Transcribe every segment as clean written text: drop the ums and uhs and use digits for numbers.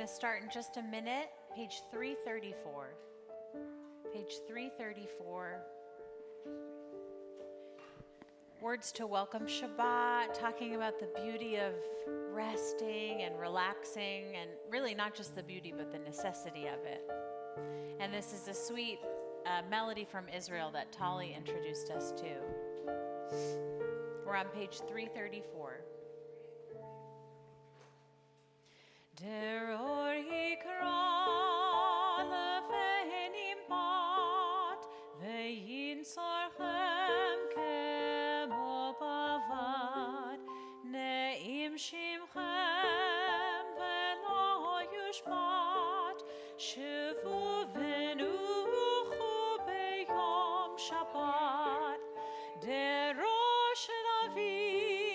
to start in just a minute, page 334. Page 334. Words to welcome Shabbat, talking about the beauty of resting and relaxing, and really not just the beauty, but the necessity of it. And this is a sweet melody from Israel that Tali introduced us to. We're on page 334. Deror hikra lefenim bat ve'yin sorchem kemo bavad ne'im shimchem ve'lo yushbat shivu v'nuchu b'yom Shabbat derosh David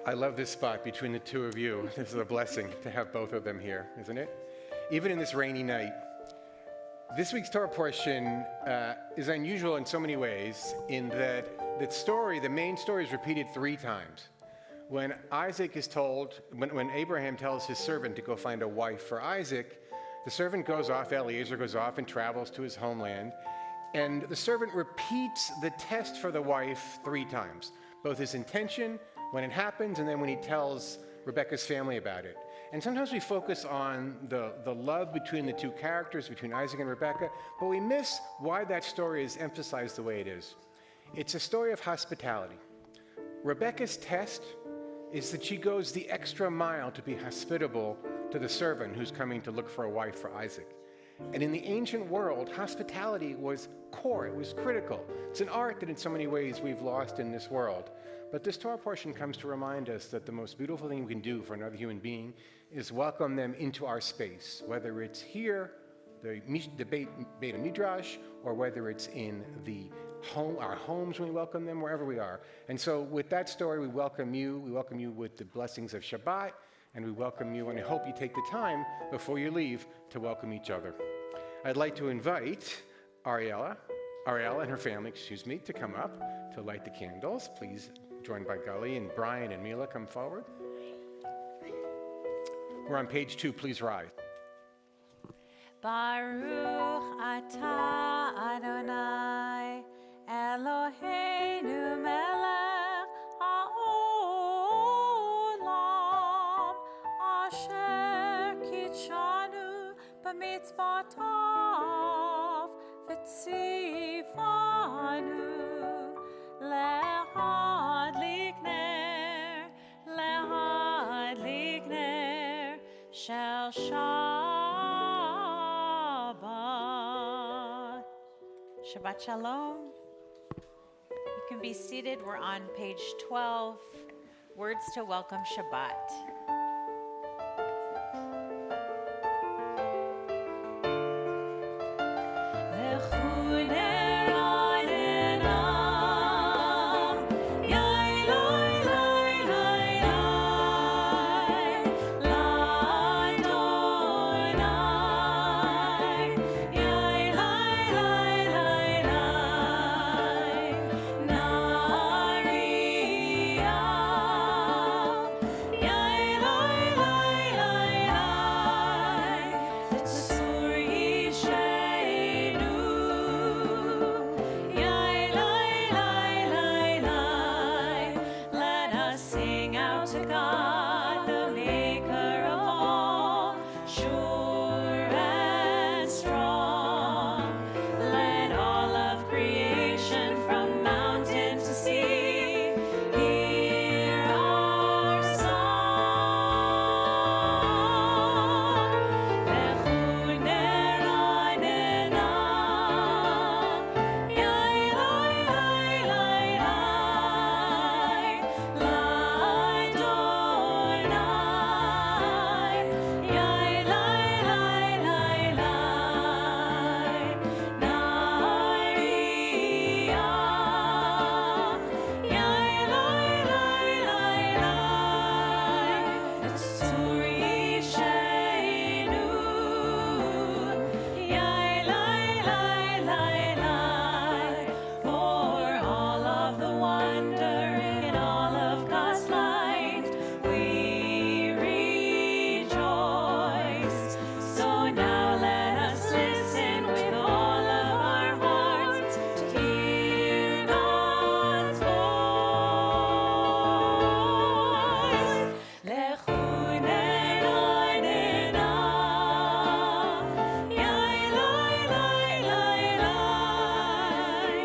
I love this spot between the two of you. This is a blessing to have both of them here, isn't it? Even in this rainy night. This week's Torah portion is unusual in so many ways in that the main story is repeated 3 times. When Isaac is told, when Abraham tells his servant to go find a wife for Isaac, the servant goes off, Eliezer goes off and travels to his homeland, and the servant repeats the test for the wife 3 times, both his intention, when it happens, and then when he tells Rebekah's family about it. And sometimes we focus on the love between the 2 characters, between Isaac and Rebekah, but we miss why that story is emphasized the way it is. It's a story of hospitality. Rebekah's test is that she goes the extra mile to be hospitable to the servant who's coming to look for a wife for Isaac. And in the ancient world, hospitality was core, it was critical. It's an art that in so many ways we've lost in this world. But this Torah portion comes to remind us that the most beautiful thing we can do for another human being is welcome them into our space, whether it's here, the Beit Midrash, or whether it's in our homes when we welcome them, wherever we are. And so with that story, we welcome you with the blessings of Shabbat, and we welcome you, and I hope you take the time before you leave to welcome each other. I'd like to invite Ariella and her family, to come up to light the candles. Please, joined by Gali and Brian and Mila, come forward. We're on page 2, please rise. Baruch atah Adonai Eloheinu melech haolam asher kitshanu b'mitzvotav v'tzivanu lehadlik ner shel Shabbat. Shabbat Shalom. You can be seated. We're on page 12. Words to welcome Shabbat. Lechu ner to God, the maker of all, sure and strong. Let all of creation from mountain to sea hear our song. Lechu neranena, yai lai lai lai lai, lai Adonai, yai lai lai lai lai, Naria, yai lai lai lai lai, Tsuri Sheinu, yai lai lai lai lai, for all of the wonder in all of God's light, we rejoice. So now let us listen with all of our hearts to hear God's voice. Lechu neranena, yai lai lai lai lai,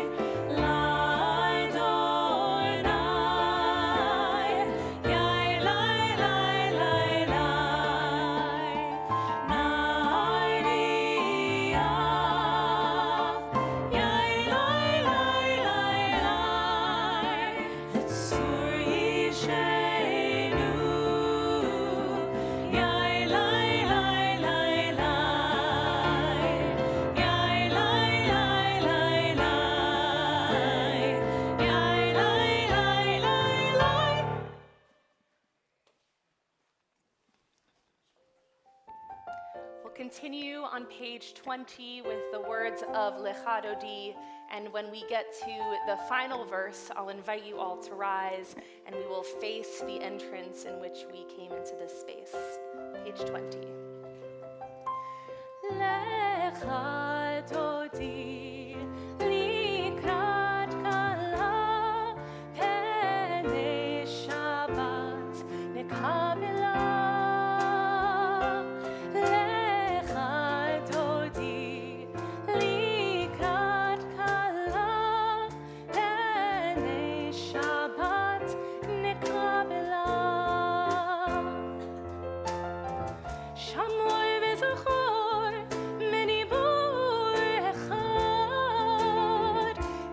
lai Adonai, yai lai lai lai lai, Naria, yai lai lai lai lai, Tsuri Sheinu, yai lai lai lai lai, yai lai lai lai lai, yai lai lai lai lai. We'll continue on page 20 with the words of Lecha Dodi, and when we get to the final verse, I'll invite you all to rise, and we will face the entrance in which we came into this space. Page 20. Lecha Dodi, likrat kala, penei Shabbat nekabela. Lecha Dodi, likrat kala, penei Shabbat nekabela. Shamoy v'zachor menibur echad,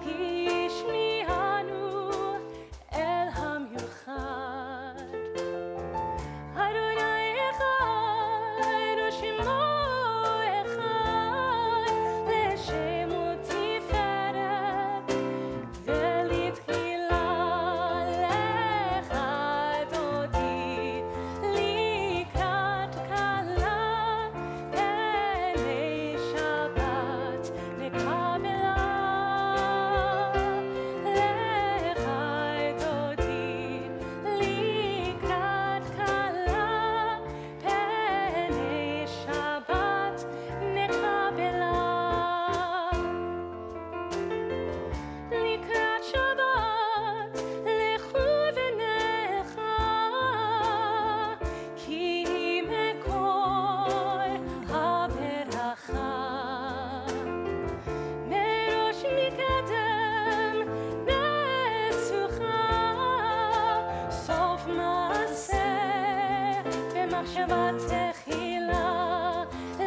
hishmianu el hamyuchad. Adonai echad u'shemo echad, l'shemo tiferet v'litchila. Lecha Dodi, likrat kala, penei Shabbat nekabela. Lecha Dodi, likrat kala, penei Shabbat nekabela. Likrat Shabbat, lechu v'necha, ki mekol haberacha. Merosh mikadem nesucha, sof maaseh b'machshavat techila.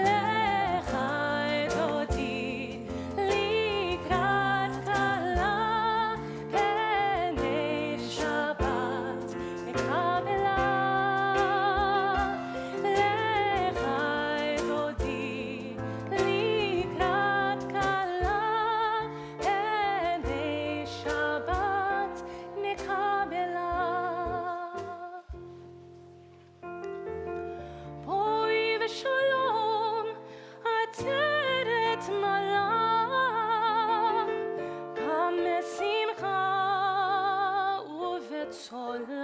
Lecha Dodi, likrat kala, penei Shabbat nekabela. Lecha Dodi, likrat kala, penei Shabbat nekabela. Boi v'shalom, ateret malah, kam besimcha u'vetzolah.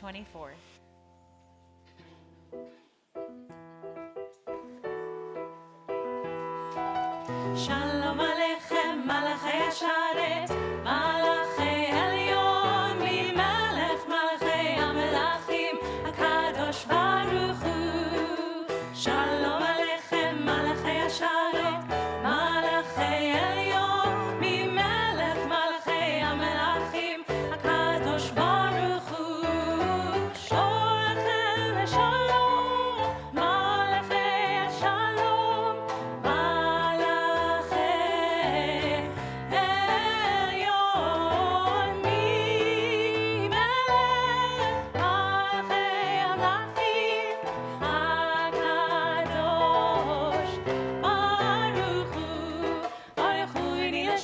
24. Shalom Aleichem, Malachei Hasharet, Malachei Elyon, Mimelech Malachei Amelachim, HaKadosh Baruch Hu. Shalom Aleichem, Malachei Hasharet, Malachei Elyon, Mimelech Malachei Amelachim, HaKadosh Baruch Hu. Sholchem Shalom, Malachei Shalom,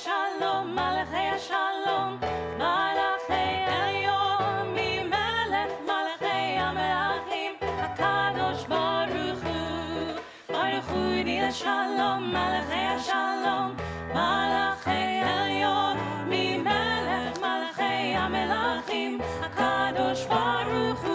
Shalom, Malachei Shalom, Malachei Elyon, Mimelech Malachei Amelachim, HaKadosh Baruch Hu. Tzeitem Shalom, Malachei Shalom, Malachei Elyon, Mimelech Malachei Amelachim, HaKadosh Baruch Hu.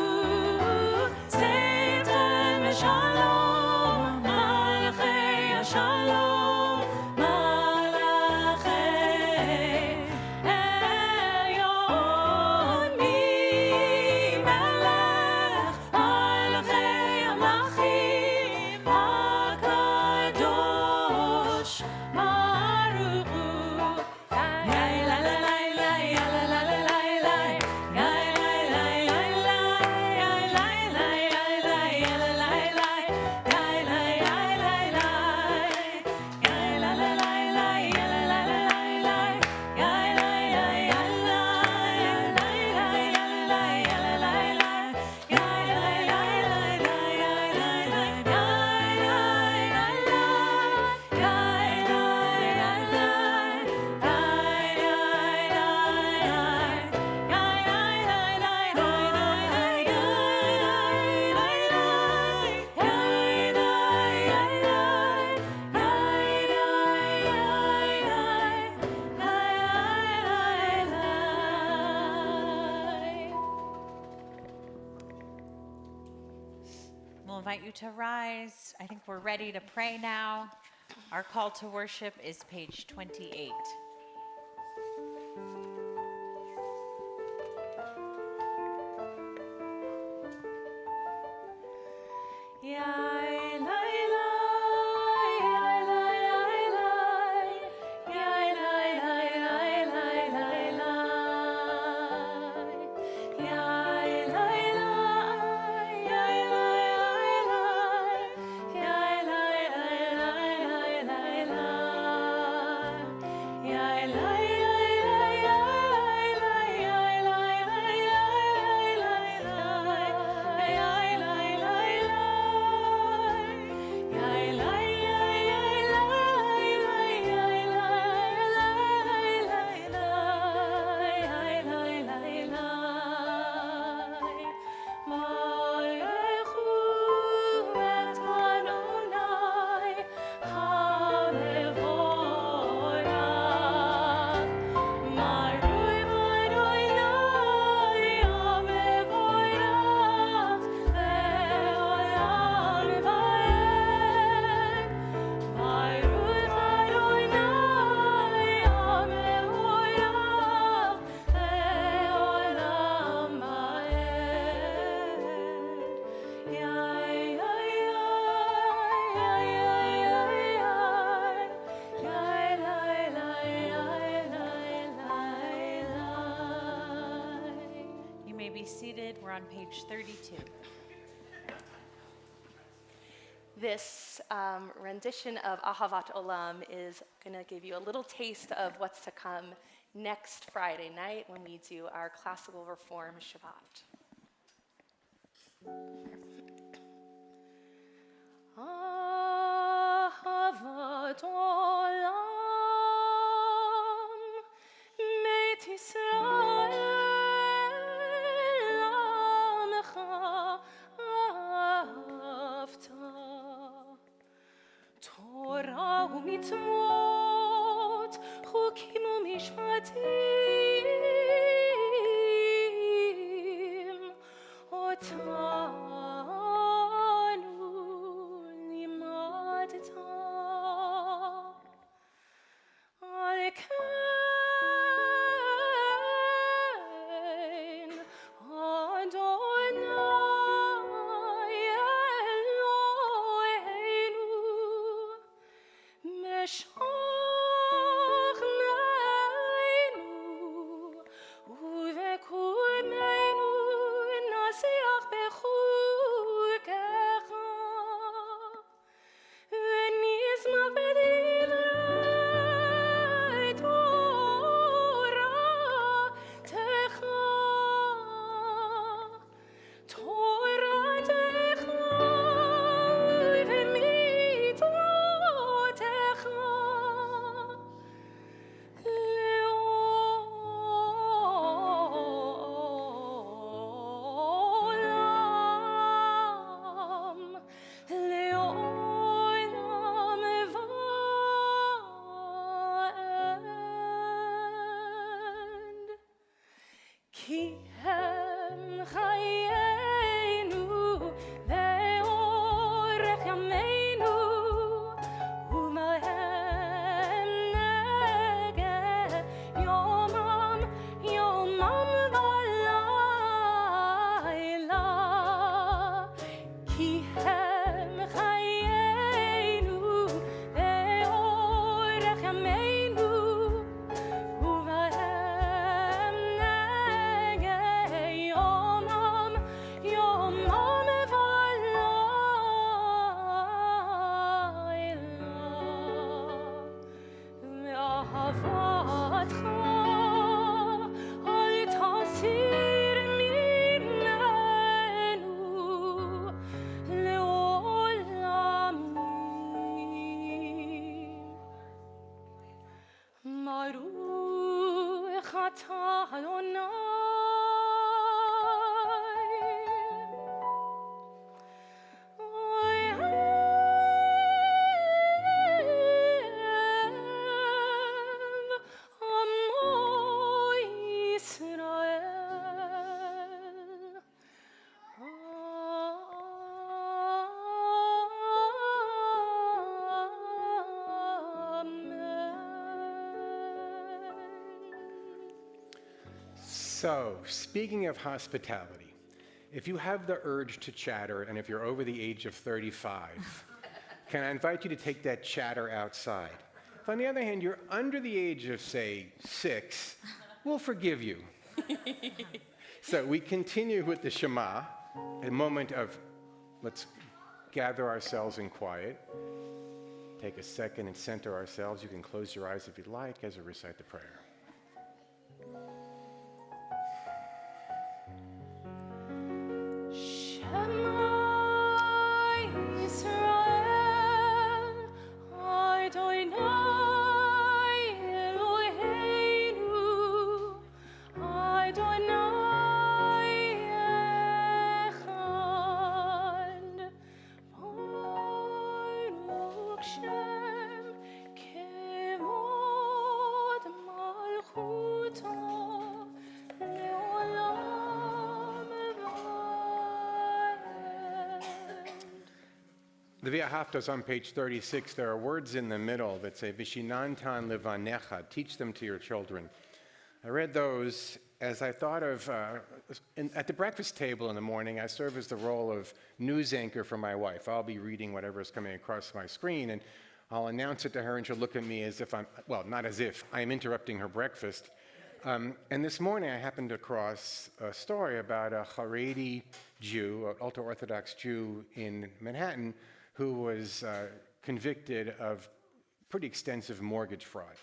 We'll invite you to rise. I think we're ready to pray now. Our call to worship is page 28. Seated. We're on page 32. This rendition of Ahavat Olam is going to give you a little taste of what's to come next Friday night when we do our classical reform Shabbat. Ahavat Olam, Beit Yisrael. Torah u'mitzvot, chukim u'mishpatim, So, speaking of hospitality, if you have the urge to chatter, and if you're over the age of 35, can I invite you to take that chatter outside? If, on the other hand, you're under the age of, say, 6, we'll forgive you. So we continue with the Shema, a moment of let's gather ourselves in quiet. Take a second and center ourselves. You can close your eyes if you'd like as we recite the prayer. The Via Haftos on page 36, there are words in the middle that say, Vishinantan levanecha, teach them to your children. I read those as I thought of, at the breakfast table in the morning, I serve as the role of news anchor for my wife. I'll be reading whatever is coming across my screen, and I'll announce it to her, and she'll look at me as if not as if, I'm interrupting her breakfast. And this morning I happened across a story about a Haredi Jew, an ultra-Orthodox Jew in Manhattan, who was convicted of pretty extensive mortgage fraud.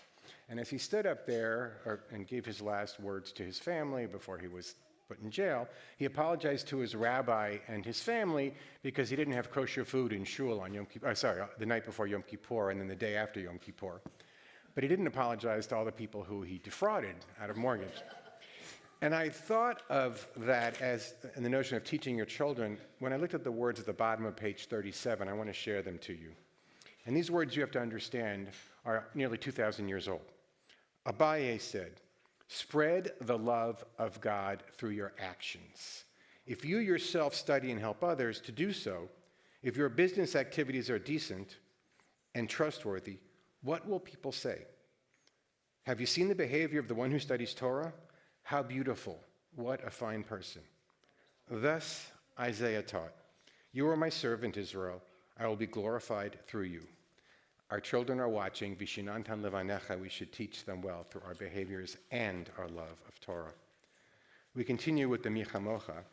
And as he stood up there and gave his last words to his family before he was put in jail, he apologized to his rabbi and his family because he didn't have kosher food in shul on the night before Yom Kippur and then the day after Yom Kippur. But he didn't apologize to all the people who he defrauded out of mortgage. And I thought of that as in the notion of teaching your children. When I looked at the words at the bottom of page 37, I want to share them to you. And these words, you have to understand, are nearly 2,000 years old. Abaye said, spread the love of God through your actions. If you yourself study and help others to do so, if your business activities are decent and trustworthy, what will people say? Have you seen the behavior of the one who studies Torah? How beautiful, what a fine person. Thus Isaiah taught, you are my servant, Israel. I will be glorified through you. Our children are watching. Vishinantan levanecha. We should teach them well through our behaviors and our love of Torah. We continue with the Michamocha.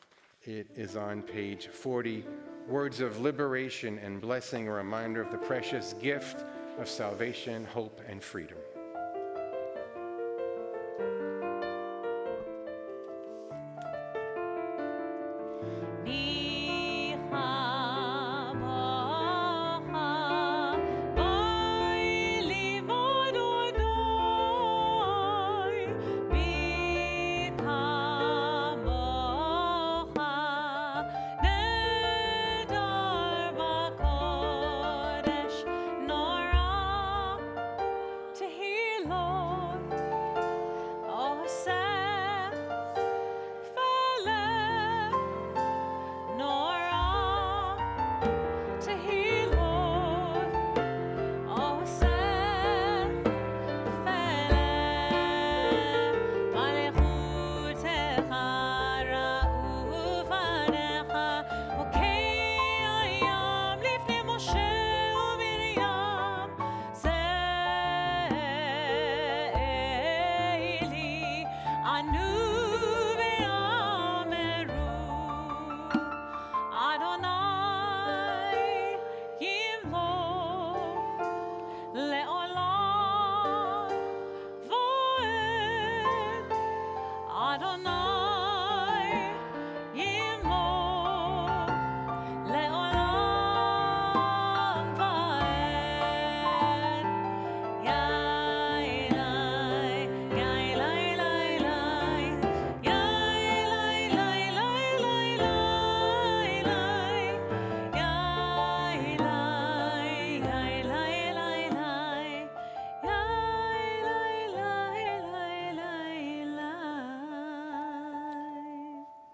It is on page 40. Words of liberation and blessing, a reminder of the precious gift of salvation, hope, and freedom.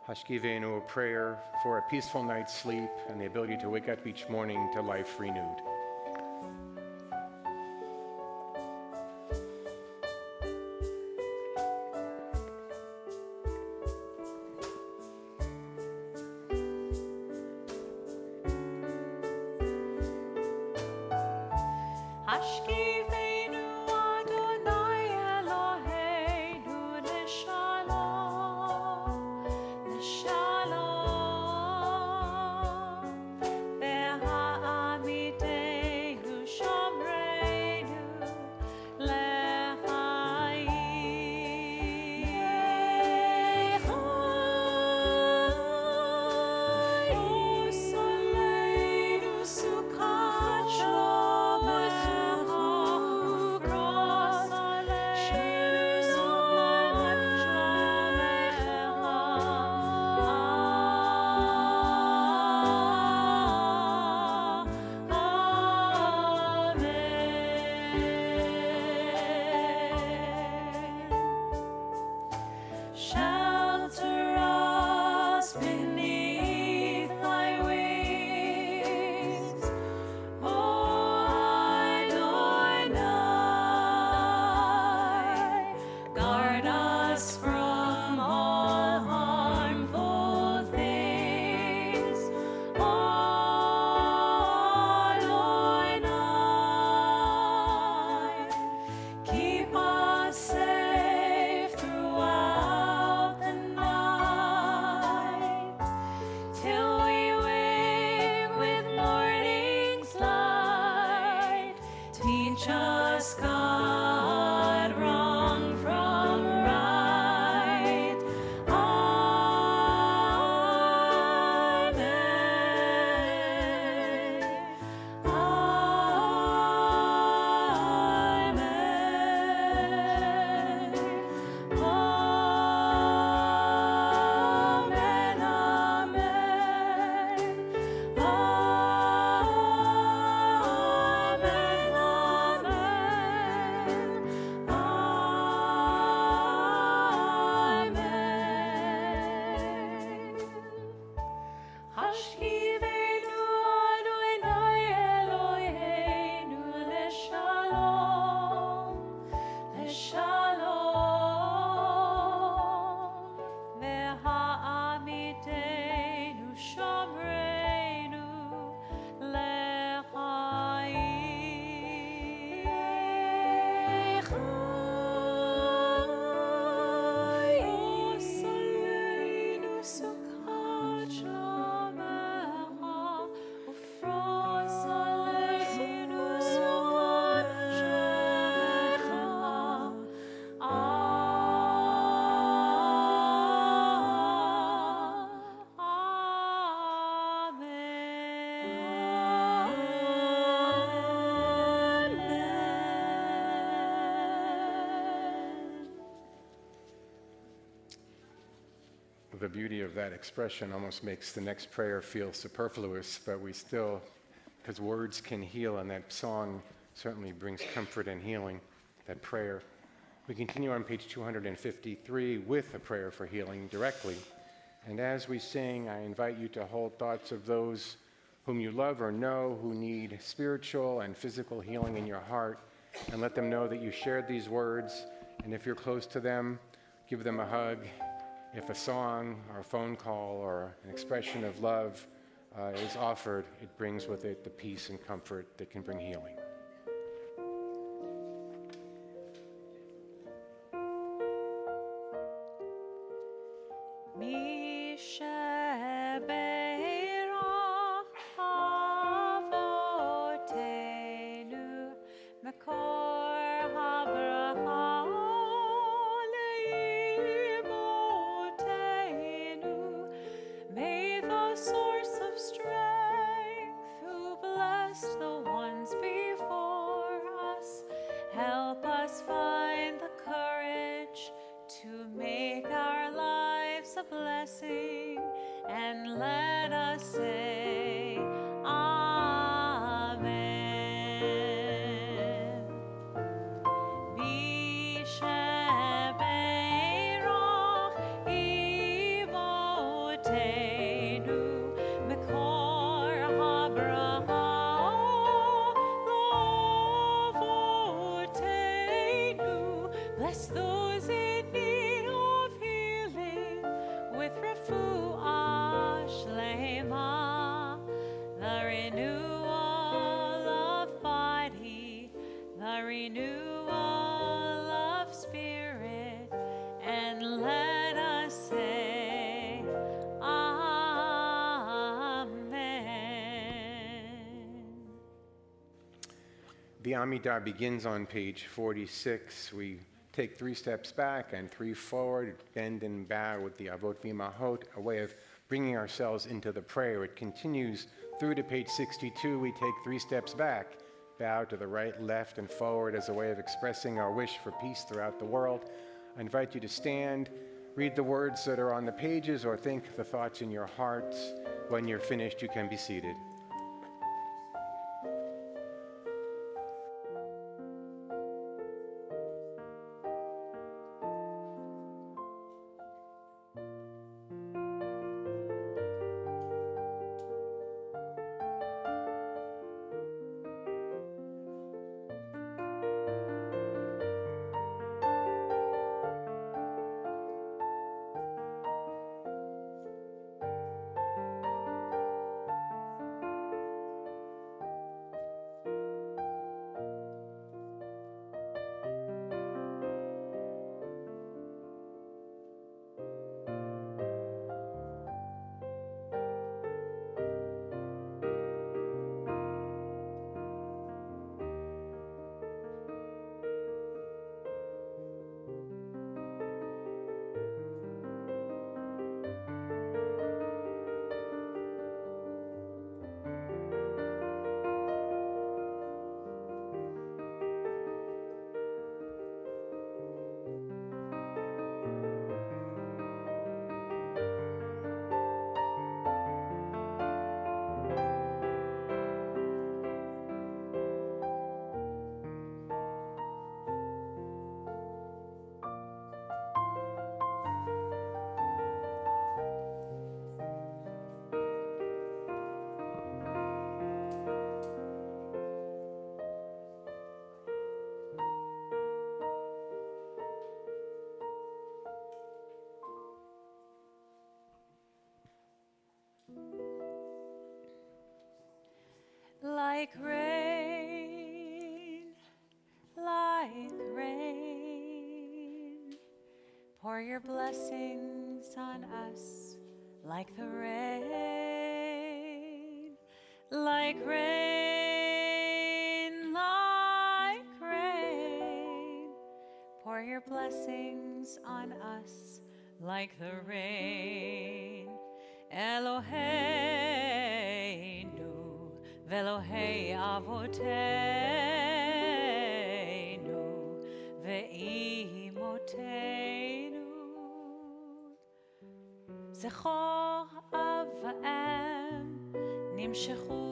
Hashkivenu, a prayer for a peaceful night's sleep and the ability to wake up each morning to life renewed. Hashkivenu Adonai Eloheinu l'shalom, l'shalom. Ve'ha'amidenu shomreinu l'chaim. Usoleinu sukkot shlomecha, u'krosaleinu sukkot Amen. Shelter us beneath thy wings, O Adonai. Guard us from all harmful things, O Adonai. Keep us safe throughout the night, till we wake with morning's light. Teach us, God, wrong from right. Amen. Hashkivenu Adonai Eloheinu l'shalom, l'shalom. Ve'ha'amidenu shomreinu l'chaim. Usoleinu sukkot shlomecha, u'krosaleinu sukkot shlomecha. The beauty of that expression almost makes the next prayer feel superfluous, but we still, because words can heal, and that song certainly brings comfort and healing, that prayer. We continue on page 253 with a prayer for healing directly. And as we sing, I invite you to hold thoughts of those whom you love or know who need spiritual and physical healing in your heart, and let them know that you shared these words. And if you're close to them, give them a hug. If a song or a phone call or an expression of love is offered, it brings with it the peace and comfort that can bring healing. Mi shebeirach avotenu, makor habracha leimotenu. May the source of strength, who blessed the ones before us, help us find the courage to make our lives a blessing, and let us say Amen. Mishebeirach imotenu, mekor habracha lovotenu. Bless those in need of healing with refuah shlema, the renewal of body, The Amidah begins on page 46. We take 3 steps back and 3 forward, bend and bow with the Avot V'Imahot, a way of bringing ourselves into the prayer. It continues through to page 62. We take 3 steps back, bow to the right, left, and forward as a way of expressing our wish for peace throughout the world. I invite you to stand, read the words that are on the pages, or think the thoughts in your hearts. When you're finished, you can be seated. Like rain, pour your blessings on us. Like the rain, like rain, pour your blessings on us. Like the rain, Eloheinu, Velohei Avoteinu, Ve'imotenu, Zechor Av Va'em, Nimshechu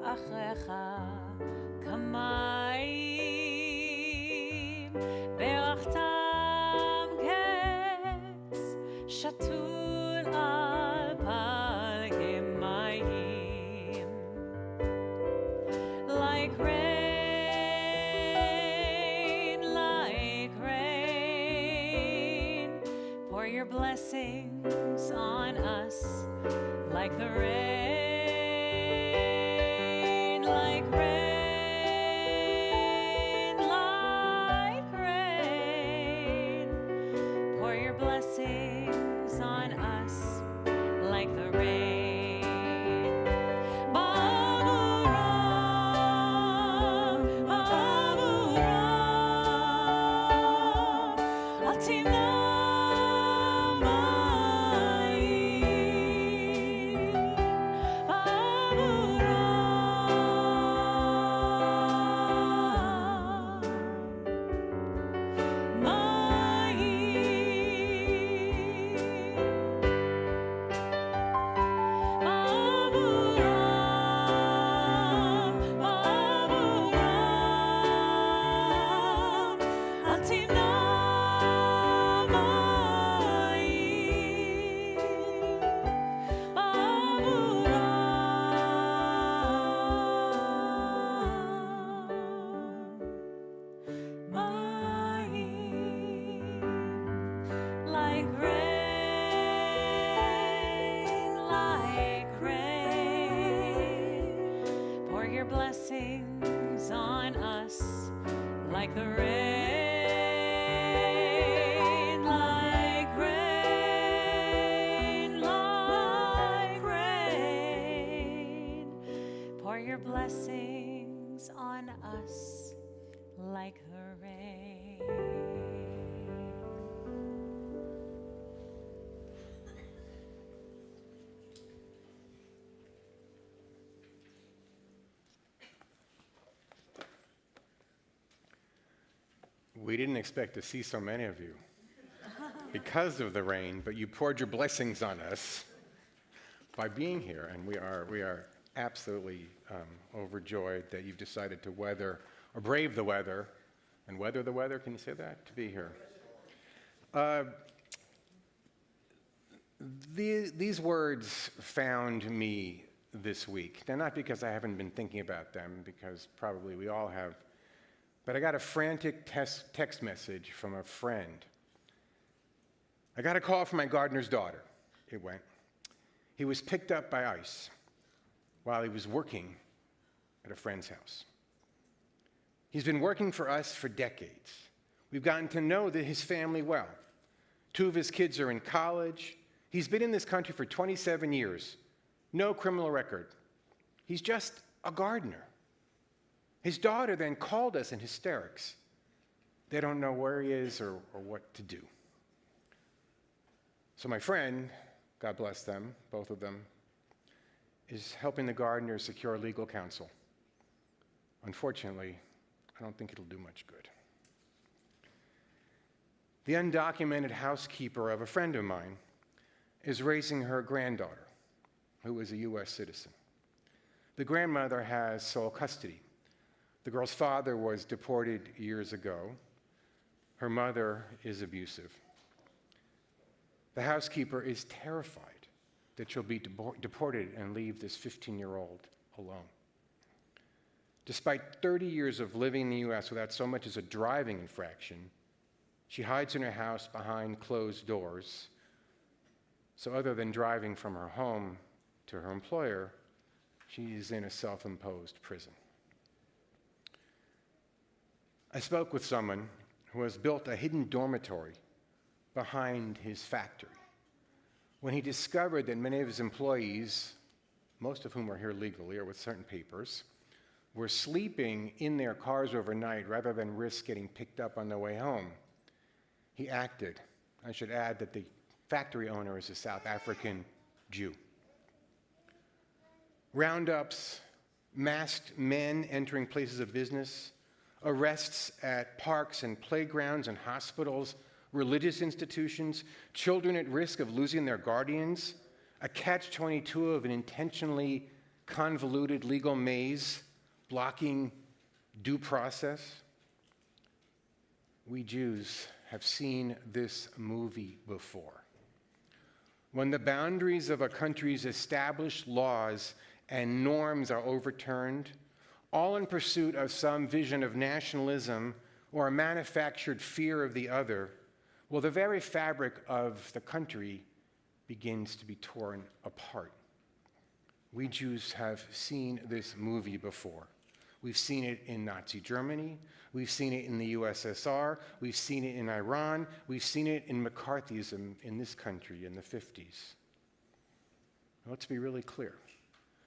Achrecha, Kamayim, Berachtam Ketz, Shatul Al Palgim Mayim. Like rain, pour your blessings on us. Like the rain, like rain, pour your blessings on us. Like the rain. Blessings on us. Like the rain, like rain, pour your blessings blessings on us like the rain. We didn't expect to see so many of you because of the rain, but you poured your blessings on us by being here, and we are absolutely overjoyed that you've decided to weather or brave the weather and weather the weather. Can you say that? To be here. These words found me this week. Now, not because I haven't been thinking about them, because probably we all have, but I got a frantic text message from a friend. I got a call from my gardener's daughter. It went. He was picked up by ICE while he was working at a friend's house. He's been working for us for decades. We've gotten to know his family well. 2 of his kids are in college. He's been in this country for 27 years. No criminal record. He's just a gardener. His daughter then called us in hysterics. They don't know where he is or what to do. So my friend, God bless them, both of them, is helping the gardener secure legal counsel. Unfortunately, I don't think it'll do much good. The undocumented housekeeper of a friend of mine is raising her granddaughter, who is a U.S. citizen. The grandmother has sole custody. The girl's father was deported years ago. Her mother is abusive. The housekeeper is terrified that she'll be deported and leave this 15-year-old alone. Despite 30 years of living in the U.S. without so much as a driving infraction, she hides in her house behind closed doors. So other than driving from her home to her employer, she's in a self-imposed prison. I spoke with someone who has built a hidden dormitory behind his factory. When he discovered that many of his employees, most of whom are here legally or with certain papers, were sleeping in their cars overnight rather than risk getting picked up on their way home, he acted. I should add that the factory owner is a South African Jew. Roundups, masked men entering places of business, arrests at parks and playgrounds and hospitals, religious institutions, children at risk of losing their guardians, a catch-22 of an intentionally convoluted legal maze blocking due process. We Jews have seen this movie before. When the boundaries of a country's established laws and norms are overturned, all in pursuit of some vision of nationalism or a manufactured fear of the other, well, the very fabric of the country begins to be torn apart. We Jews have seen this movie before. We've seen it in Nazi Germany. We've seen it in the USSR. We've seen it in Iran. We've seen it in McCarthyism in this country in the 50s. Let's be really clear.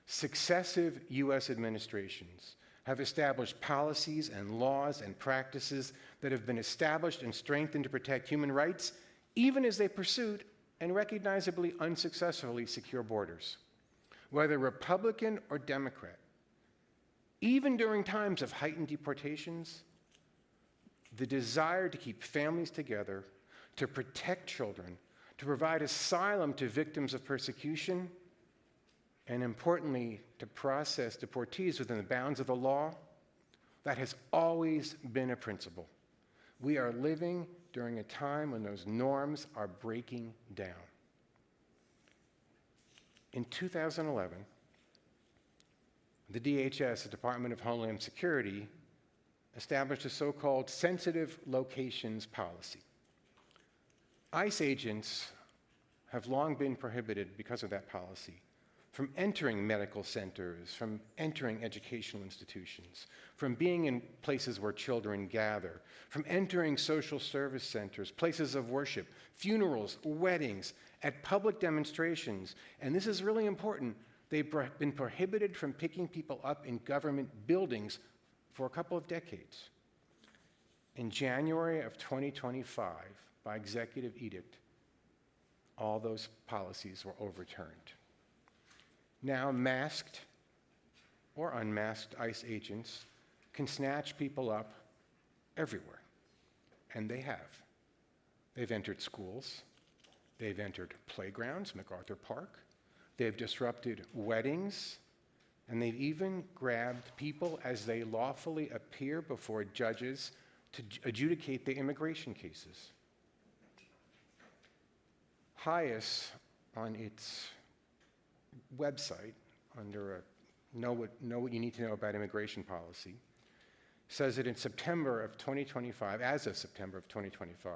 Successive U.S. administrations have established policies and laws and practices that have been established and strengthened to protect human rights, even as they pursued and recognizably unsuccessfully secure borders. Whether Republican or Democrat, even during times of heightened deportations, the desire to keep families together, to protect children, to provide asylum to victims of persecution, and importantly, to process deportees within the bounds of the law, that has always been a principle. We are living during a time when those norms are breaking down. In 2011, the DHS, the Department of Homeland Security, established a so-called sensitive locations policy. ICE agents have long been prohibited because of that policy from entering medical centers, from entering educational institutions, from being in places where children gather, from entering social service centers, places of worship, funerals, weddings, at public demonstrations. And this is really important. They've been prohibited from picking people up in government buildings for a couple of decades. In January of 2025, by executive edict, all those policies were overturned. Now, masked or unmasked ICE agents can snatch people up everywhere, and they have. They've entered schools, they've entered playgrounds, MacArthur Park, they've disrupted weddings, and they've even grabbed people as they lawfully appear before judges to adjudicate their immigration cases. HIAS, on its website, under a know what you need to know about immigration policy, says that in September of 2025, as of September of 2025,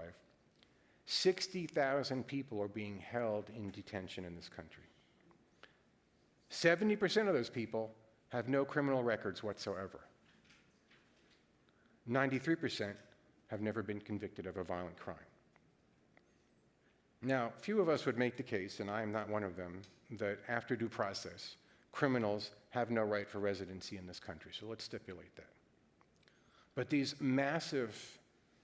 60,000 people are being held in detention in this country. 70% of those people have no criminal records whatsoever. 93% have never been convicted of a violent crime. Now, few of us would make the case, and I am not one of them, that after due process, criminals have no right for residency in this country. So let's stipulate that. But these massive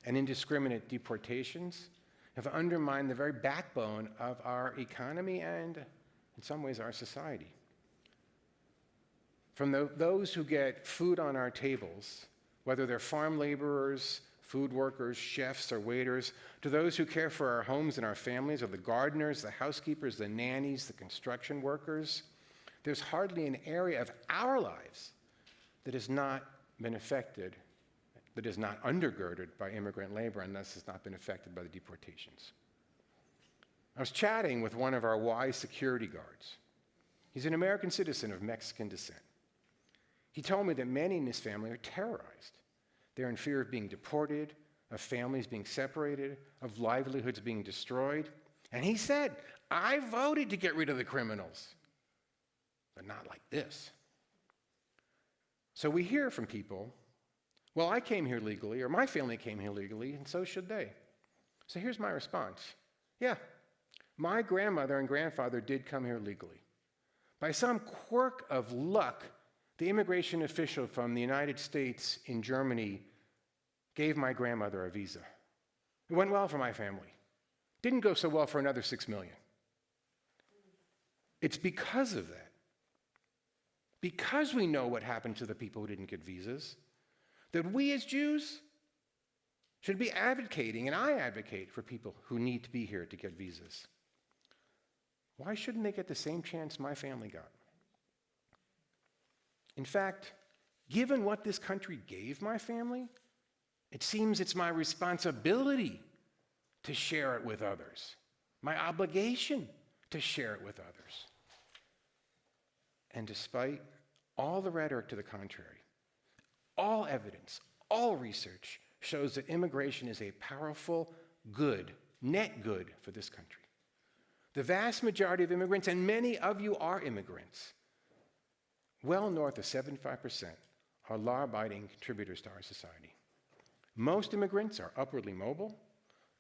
and indiscriminate deportations have undermined the very backbone of our economy and, in some ways, our society. From those who get food on our tables, whether they're farm laborers, food workers, chefs, or waiters, to those who care for our homes and our families, or the gardeners, the housekeepers, the nannies, the construction workers, there's hardly an area of our lives that has not been affected, that is not undergirded by immigrant labor, and thus has not been affected by the deportations. I was chatting with one of our Y security guards. He's an American citizen of Mexican descent. He told me that many in his family are terrorized. They're in fear of being deported, of families being separated, of livelihoods being destroyed. And he said, I voted to get rid of the criminals, but not like this. So we hear from people, well, I came here legally, or my family came here legally, and so should they. So here's my response. Yeah, my grandmother and grandfather did come here legally. By some quirk of luck, the immigration official from the United States in Germany gave my grandmother a visa. It went well for my family. Didn't go so well for another 6 million. It's because of that, because we know what happened to the people who didn't get visas, that we as Jews should be advocating, and I advocate for people who need to be here to get visas. Why shouldn't they get the same chance my family got? In fact, given what this country gave my family, it seems it's my responsibility to share it with others, my obligation to share it with others. And despite all the rhetoric to the contrary, all evidence, all research shows that immigration is a powerful good, net good for this country. The vast majority of immigrants, and many of you are immigrants, well north of 75%, are law-abiding contributors to our society. Most immigrants are upwardly mobile.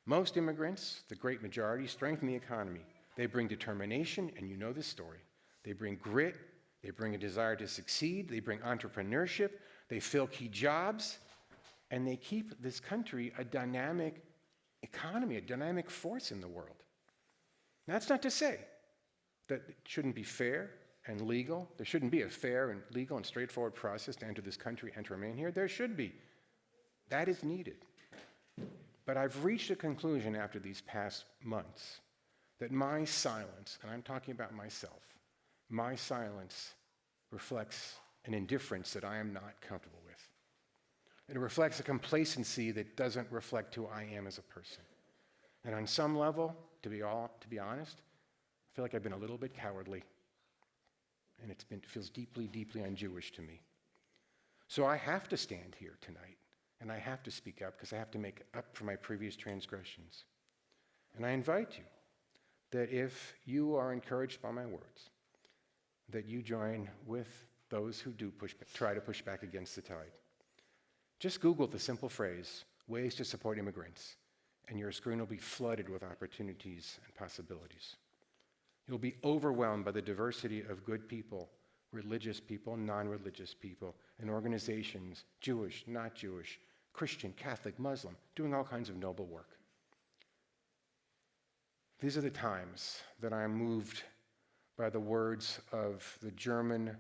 Most immigrants, the great majority, strengthen the economy. They bring determination, and you know this story. They bring grit. They bring a desire to succeed. They bring entrepreneurship. They fill key jobs. And they keep this country a dynamic economy, a dynamic force in the world. That's not to say that it shouldn't be fair and legal. There shouldn't be a fair and legal and straightforward process to enter this country and to remain here. There should be. That is needed. But I've reached a conclusion after these past months that my silence, and I'm talking about myself, my silence reflects an indifference that I am not comfortable with. It reflects a complacency that doesn't reflect who I am as a person. And on some level, to be honest, I feel like I've been a little bit cowardly. And it feels deeply, deeply un-Jewish to me. So I have to stand here tonight, and I have to speak up because I have to make up for my previous transgressions. And I invite you that if you are encouraged by my words, that you join with those who do try to push back against the tide. Just Google the simple phrase, ways to support immigrants, and your screen will be flooded with opportunities and possibilities. You'll be overwhelmed by the diversity of good people religious people, non-religious people, and organizations, Jewish, not Jewish, Christian, Catholic, Muslim, doing all kinds of noble work. These are the times that I am moved by the words of the German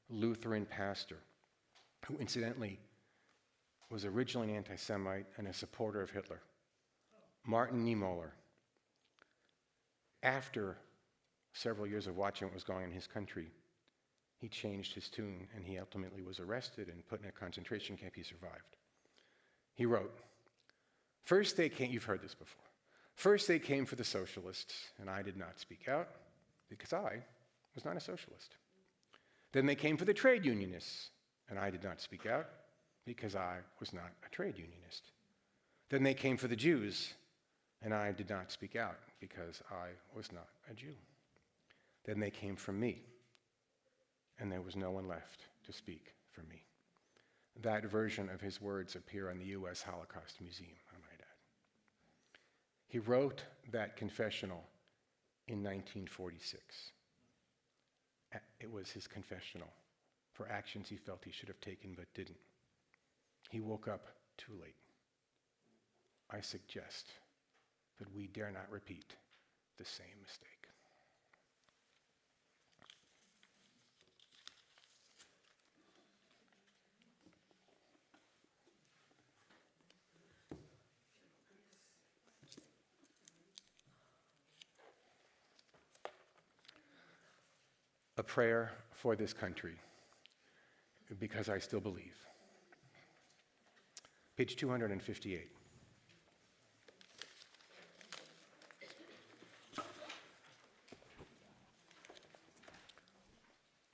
Lutheran pastor, who incidentally was originally an anti-Semite and a supporter of Hitler, Martin Niemöller. After several years of watching what was going on in his country, he changed his tune and he ultimately was arrested and put in a concentration camp. He survived. He wrote, "First they came," you've heard this before, "first they came for the socialists, and I did not speak out because I was not a socialist. Then they came for the trade unionists, and I did not speak out because I was not a trade unionist. Then they came for the Jews, and I did not speak out because I was not a Jew. Then they came for me, and there was no one left to speak for me." That version of his words appear on the U.S. Holocaust Museum, I might add. He wrote that confessional in 1946. It was his confessional for actions he felt he should have taken but didn't. He woke up too late. I suggest that we dare not repeat the same mistake. A prayer for this country, because I still believe. Page 258.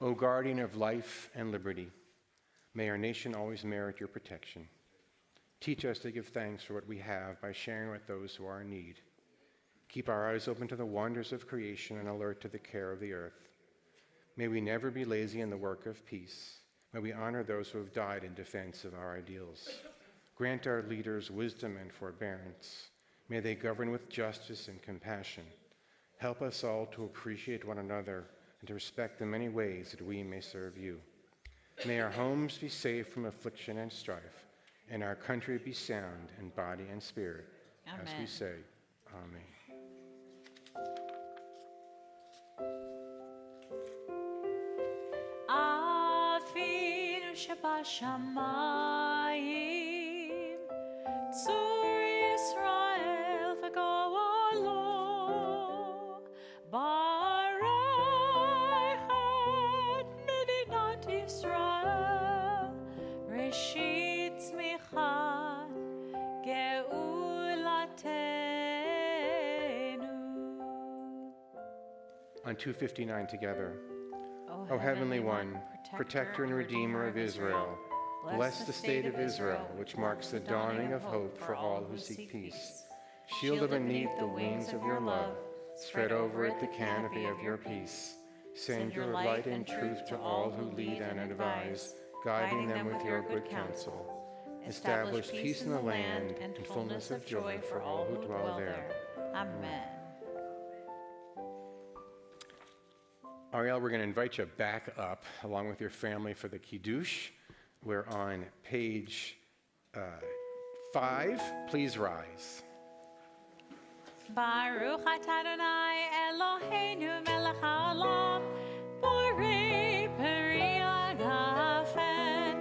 O guardian of life and liberty, may our nation always merit your protection. Teach us to give thanks for what we have by sharing with those who are in need. Keep our eyes open to the wonders of creation and alert to the care of the earth. May we never be lazy in the work of peace. May we honor those who have died in defense of our ideals. Grant our leaders wisdom and forbearance. May they govern with justice and compassion. Help us all to appreciate one another and to respect the many ways that we may serve you. May our homes be safe from affliction and strife, and our country be sound in body and spirit. Amen. As we say, Amen. Avinu shebashamayim, tzur Yisrael v'go'alo, barech et medinat Yisrael, reshit tzmichat geulatenu. On 259 together. O Heavenly One, Protector and Redeemer of Israel, bless the state of Israel, which marks the dawning of hope for all who seek peace. Shield it beneath the wings of your love, spread over it the canopy of your peace. Send your light and truth to all who lead and advise, guiding them with your good counsel. Establish peace in the land and fullness of joy for all who dwell there. Amen. Ariel, we're going to invite you back up along with your family for the Kiddush. We're on page 5. Please rise. Baruch atah Adonai Eloheinu melech haolam, borei peri hagafen.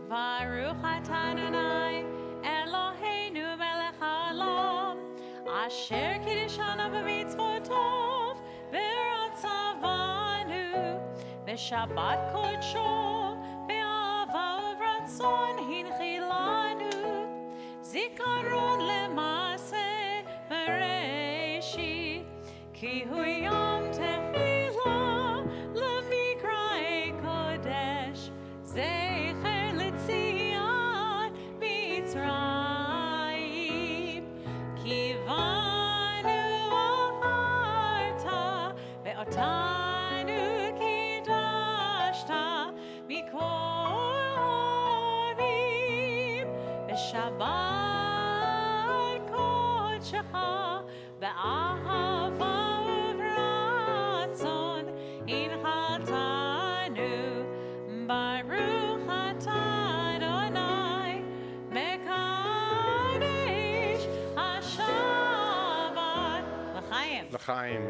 Baruch atah Adonai Eloheinu melech haolam, asher kiddushanu b'mitzvotov v'ratzavanu b'shabbat kodsho be'ava uvratzon hinchilanu zikaron lemaseh Bereshit, ki hu yom tehillah lemikra'e kodesh, zecher letziat Mitzrayim, ki vanu acharta ve'otanu kiddashta mikol orim b'shabbat kodshecha be'ahava uvratzon inchaltanu Ata Adonai Mekadesh HaShabbat. L'chaim. L'chaim.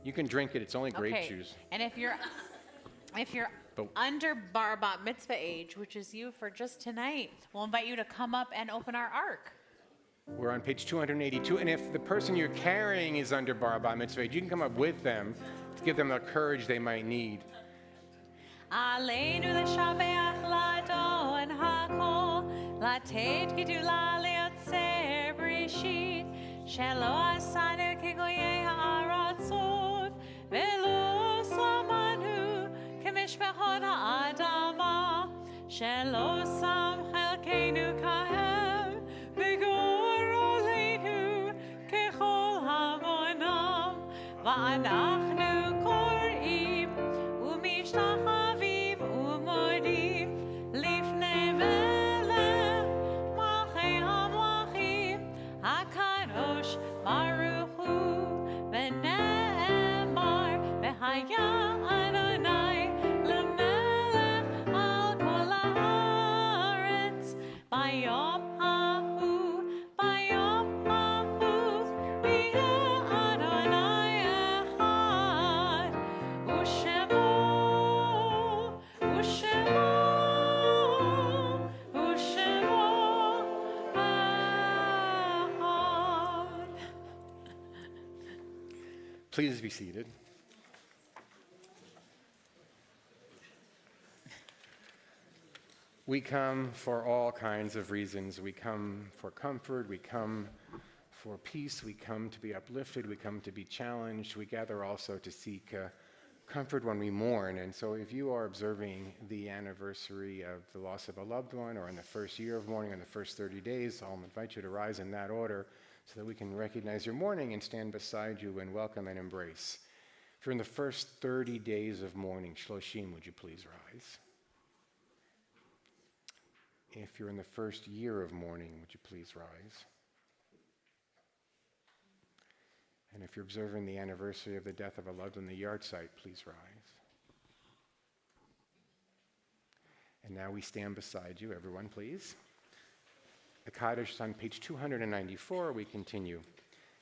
You can drink it. It's only grape juice. And if you're But- under bat mitzvah age, which is you for just tonight, we'll invite you to come up and open our ark. We're on page 282, and if the person you're carrying is under bar mitzvah age, you can come up with them to give them the courage they might need. Aleinu l'shabeach l'adon hakol, latet gidula leotzer brishit, shelo asanu kigoyei ha'aratzot, velo samanu kemishpechot ha'adama, shelo sam chelkeinu kahem, v'gor oleinu kechol hamonam, va'anachnu kor'im, umishtachavim umodim, lifnei melech, malchei hamlachim, hakadosh baruch hu, v'ne'emar, v'haya Adonai, l'melech al kol haaretz, bayom hahu, v'yeh Adonai echad, u'shemo echad. Please be seated. We come for all kinds of reasons. We come for comfort. We come for peace. We come to be uplifted. We come to be challenged. We gather also to seek comfort when we mourn. And so if you are observing the anniversary of the loss of a loved one, or in the first year of mourning, in the first 30 days, I'll invite you to rise in that order so that we can recognize your mourning and stand beside you and welcome and embrace. If you're in the first 30 days of mourning, Shloshim, would you please rise? If you're in the first year of mourning, would you please rise? And if you're observing the anniversary of the death of a loved one, the yard site, please rise. And now we stand beside you, everyone, please. The Kaddish is on page 294. We continue.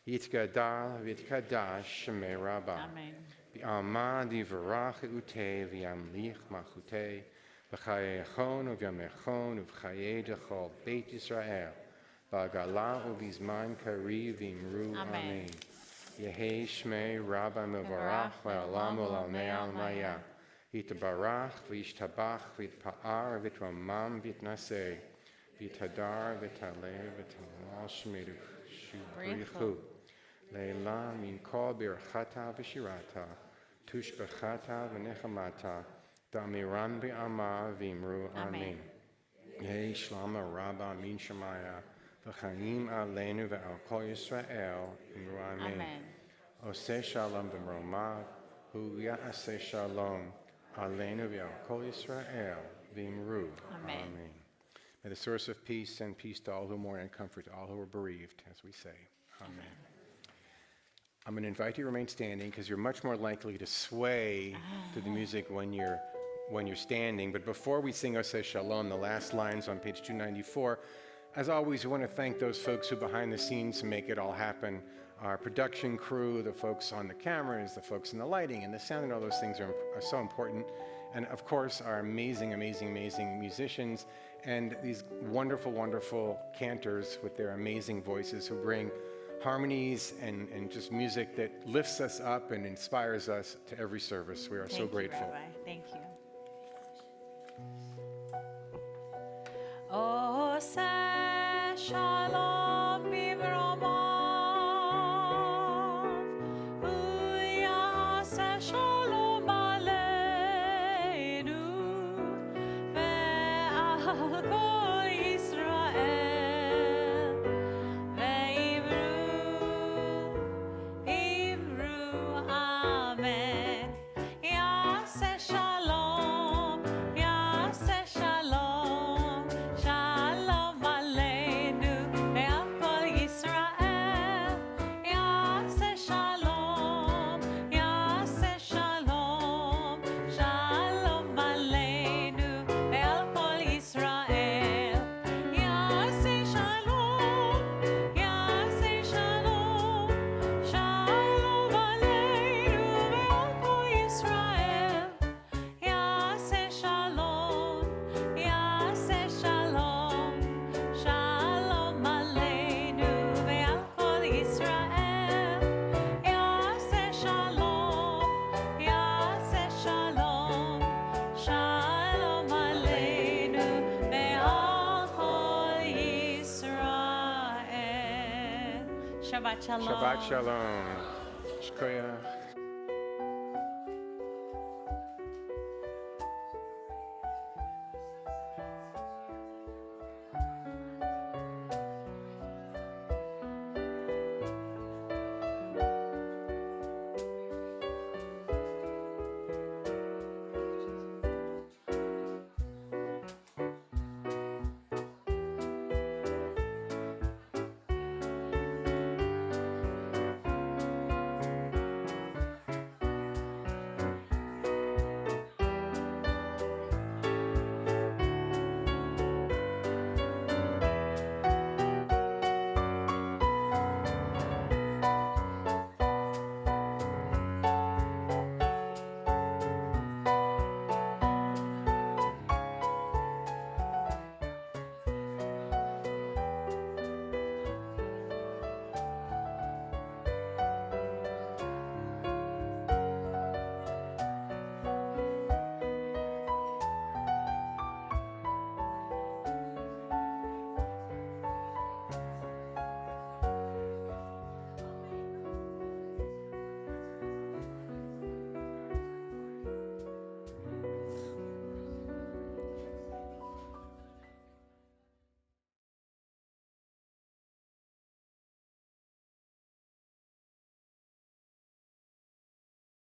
Yitgadal v'yitkadash shemei Rabbah. Amen. V'alma divrach utei v'yamlich malchutei v'chayechon u'vyamechon u'v'chayei dechol Beit Yisrael v'agala u'vizman kari v'imru amen. Yehei shmei Rabbah mevarach v'alam u'lamei al-maya yitbarach v'yishtabach v'yitpa'ar v'yitramam v'yitnaseh v'yitadar v'yitalev v'yitamal shmeru shubrichu leila min kol birchata v'shirata tushbechata v'nechamata damiran b'ama v'imru amen. Yehei shlama Rabbah min shemaya v'chaim aleinu v'al kol Yisrael imru amen. Oseh shalom v'mromav hu ya'aseh shalom aleinu v'al kol Yisrael v'imru amen. May the source of peace send peace to all who mourn and comfort to all who are bereaved, as we say. Amen. I'm going to invite you to remain standing because you're much more likely to sway to the music when you're standing. But before we sing Oseh Shalom, the last lines on page 294, as always, we want to thank those folks who behind the scenes make it all happen. Our production crew, the folks on the cameras, the folks in the lighting and the sound, and all those things are so important. And of course, our amazing, amazing, amazing musicians and these wonderful, wonderful cantors with their amazing voices who bring harmonies and just music that lifts us up and inspires us to every service. We are so grateful. Thank you, Rabbi. Thank you. Oseh Shalom b'mromav, u'yaseh shalom aleinu, ve'al kol Yisrael, ve'imru amen. Yaseh shalom, yaseh shalom, shalom aleinu, Shabbat shalom. Shabbat shalom. Shkoyach.